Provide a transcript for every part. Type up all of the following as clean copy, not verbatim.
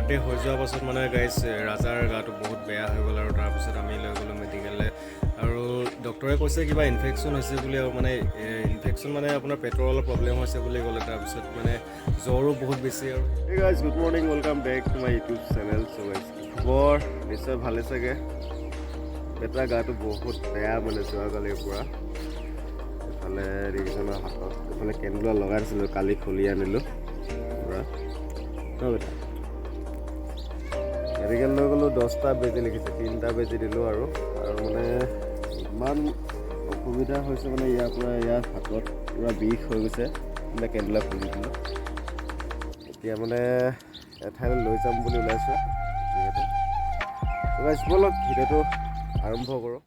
Birthday হৈ যোৱাৰ পাছত মানে গাইজ ৰাজাৰ গাটো বহুত বেয়া হৈ গ'ল আৰু তাৰপিছত আমি লৈ গ'লোঁ মেডিকেললৈ আৰু ডক্টৰে কৈছে কিবা ইনফেকশ্যন হৈছে বুলি আৰু মানে ইনফেকশ্যন মানে আপোনাৰ পেটৰ অলপ প্ৰব্লেম হৈছে বুলি ক'লে তাৰপিছত মানে জ্বৰো বহুত বেছি আৰু hey guys, good morning, welcome back to my YouTube channel. So guys, খবৰ নিশ্চয় ভালে চাগে বেটা গাটো বহুত বেয়া মানে যোৱাকালিৰ পৰা এফালে ৰিভিজনৰ হাতত এফালে কেন্দুলা লগাই দিছিলোঁ কালি খুলি আনিলোঁ পুৰা বেটা মেডিকেল লৈ গ'লোঁ 10টা বেজি লিখিছে 3টা বেজি দিলোঁ আৰু মানে ইমান অসুবিধা হৈছে মানে ইয়াৰ পৰা ইয়াৰ হাতত পুৰা বিষ হৈ গৈছে মানে কেন্দুলা খুলি দিলোঁ এতিয়া মানে এঠাইলৈ লৈ যাম বুলি ওলাইছোঁ যিহেতু ব'লক ভিডিঅ'টো আৰম্ভ কৰোঁ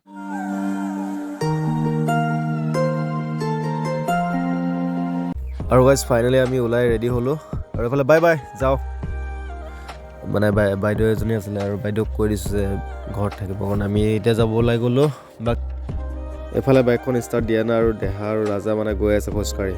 আৰু গাইজ ফাইনেলি আমি ওলাই ৰেডি হ'লোঁ আৰু এইফালে বাই বাই যাওঁ মানে বাইদেউ এজনী আছিলে আৰু বাইদেউক কৈ দিছোঁ যে ঘৰত থাকিব কাৰণে আমি এতিয়া যাব ওলাই গ'লোঁ বাক এইফালে বাইকখন ষ্টাৰ্ট দিয়া নাই আৰু দেহা আৰু ৰাজা মানে গৈ আছে খোজকাঢ়ি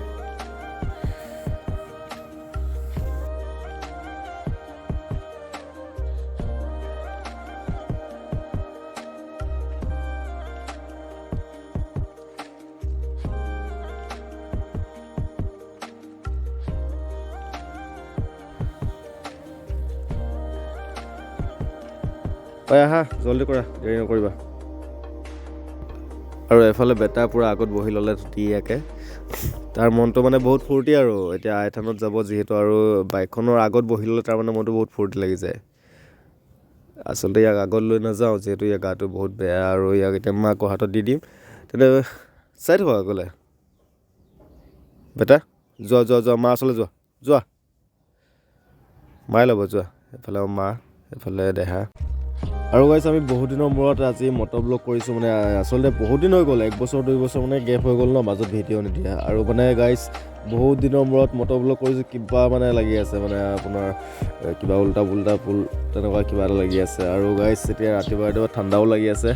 আহা জলদি কৰা দেৰি নকৰিবা আৰু এফালে বেটা পূৰা আগত বহি ল'লে ধুনীয়াকৈ তাৰ মনটো মানে বহুত ফূৰ্তি আৰু এতিয়া আইথানত যাব যিহেতু আৰু বাইকখনৰ আগত বহি ল'লে তাৰ মানে মনটো বহুত ফূৰ্তি লাগি যায় আচলতে ইয়াক আগত লৈ নাযাওঁ যিহেতু ইয়াৰ গাটো বহুত বেয়া আৰু ইয়াক এতিয়া মাকৰ হাতত দি দিম তেন্তে চাই থাকক আগলৈ বেটা যোৱা যোৱা যোৱা মা ওচৰলৈ যোৱা যোৱা মায়ে ল'ব যোৱা এফালে মা এফালে দেহা আৰু গাইছ আমি বহুত দিনৰ মূৰত আজি মটৰ ব্লগ কৰিছোঁ মানে আচলতে বহুত দিন হৈ গ'ল 1 বছৰ 2 বছৰ মানে গেপ হৈ গ'ল ন মাজত ভিডিঅ' নিদিয়া আৰু মানে গাইছ বহুত দিনৰ মূৰত মটৰ ব্লগ কৰিছোঁ কিবা মানে লাগি আছে মানে আপোনাৰ কিবা উল্টা পুল্টা পুল তেনেকুৱা কিবা এটা লাগি আছে আৰু গাইছ এতিয়া ৰাতিপুৱা ঠাণ্ডাও লাগি আছে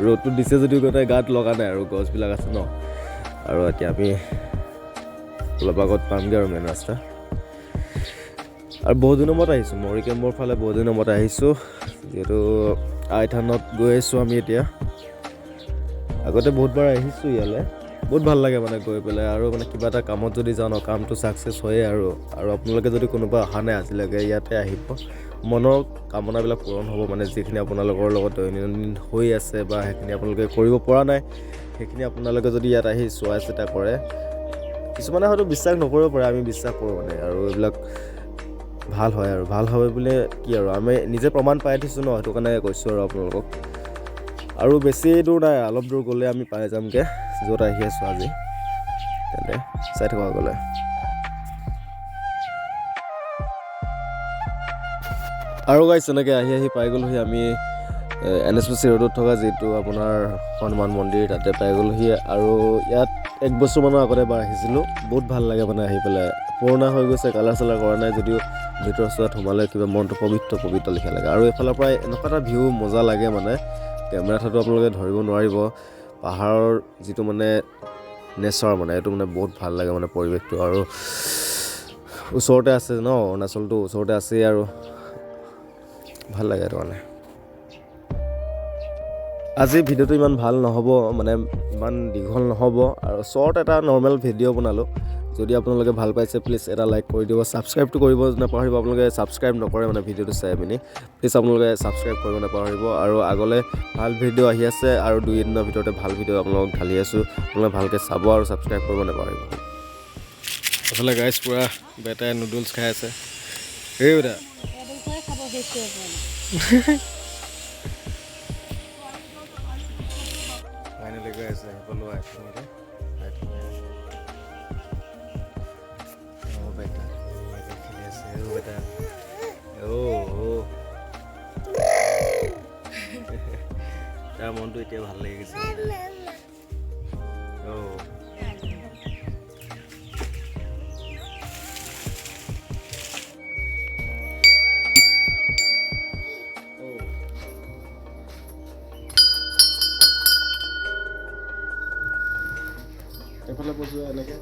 ৰ'দটো দিছে যদিও গোটেই গাত লগা নাই আৰু গছবিলাক আছে ন আৰু এতিয়া আমি অলপ আগত পামগৈ আৰু মেইন ৰাস্তা আৰু বহুত দিনৰ মূৰত আহিছোঁ মৰি কেম্পৰ ফালে বহুত দিনৰ মূৰত আহিছোঁ যিহেতু আইথানত গৈ আছোঁ আমি এতিয়া আগতে বহুতবাৰ আহিছোঁ ইয়ালৈ বহুত ভাল লাগে মানে গৈ পেলাই আৰু মানে কিবা এটা কামত যদি যাওঁ ন কামটো ছাকচেছ হয়েই আৰু আপোনালোকে যদি কোনোবা অহা নাই আজিলৈকে ইয়াতে আহিব মনৰ কামনাবিলাক পূৰণ হ'ব মানে যিখিনি আপোনালোকৰ লগত দৈনন্দিন হৈ আছে বা সেইখিনি আপোনালোকে কৰিব পৰা নাই সেইখিনি আপোনালোকে যদি ইয়াত আহি চোৱা চিতা কৰে কিছুমানে হয়তো বিশ্বাস নকৰিব পাৰে আমি বিশ্বাস কৰোঁ মানে আৰু এইবিলাক ভাল হয় আৰু ভাল হয় বুলি কি আৰু আমি নিজে প্ৰমাণ পাই দিছোঁ ন সেইটো কাৰণে কৈছোঁ আৰু আপোনালোকক আৰু বেছি দূৰ নাই অলপ দূৰ গ'লে আমি পাই যামগৈ য'ত আহি আছোঁ আজি তেন্তে চাই থকা গ'লে আৰু গাইছ এনেকৈ আহি পাই গ'লোহি আমি NSPC ৰোডত থকা যিটো আপোনাৰ হনুমান মন্দিৰ তাতে পাই গ'লোহি আৰু ইয়াত 1 বছৰমানৰ আগতে এবাৰ আহিছিলোঁ বহুত ভাল লাগে মানে আহি পেলাই পুৰণা হৈ গৈছে কালাৰ চালাৰ কৰা নাই যদিও ভিতৰ চোৱাত সোমালে কিবা মনটো পবিত্ৰ লিখা লাগে আৰু এইফালৰ পৰা এনেকুৱা এটা ভিউ মজা লাগে মানে কেমেৰাটো আপোনালোকে ধৰিব নোৱাৰিব পাহাৰৰ যিটো মানে নেচাৰ মানে এইটো মানে বহুত ভাল লাগে মানে পৰিৱেশটো আৰু ওচৰতে আছে ন অৰুণাচলটো ওচৰতে আছেই আৰু ভাল লাগে এইটো মানে আজি ভিডিঅ'টো ইমান ভাল নহ'ব মানে ইমান দীঘল নহ'ব আৰু শ্বৰ্ট এটা নৰ্মেল ভিডিঅ' বনালোঁ যদি আপোনালোকে ভাল পাইছে প্লিজ এটা লাইক কৰি দিব ছাবস্ক্ৰাইবটো কৰিব নাপাহৰিব আপোনালোকে ছাবস্ক্ৰাইব নকৰে মানে ভিডিঅ'টো চাই পিনি প্লিজ আপোনালোকে ছাবস্ক্ৰাইব কৰিব নাপাহৰিব আৰু আগলৈ ভাল ভিডিঅ' আহি আছে আৰু 2 দিনৰ ভিতৰতে ভাল ভিডিঅ' আপোনালোকক ঢালি আছোঁ আপোনালোকে ভালকৈ চাব আৰু ছাবস্ক্ৰাইব কৰিব নাপাহৰিব এইফালে গাইছ পূৰা বেটাই নুডলছ খাই আছে এই বেটা ফাইনেলি গৈ আছে সকলো আইথনতে বেটা খেলি আছে বেটা তাৰ মনটো এতিয়া ভাল লাগি গৈছে এইফালে বজোৱা এনেকৈ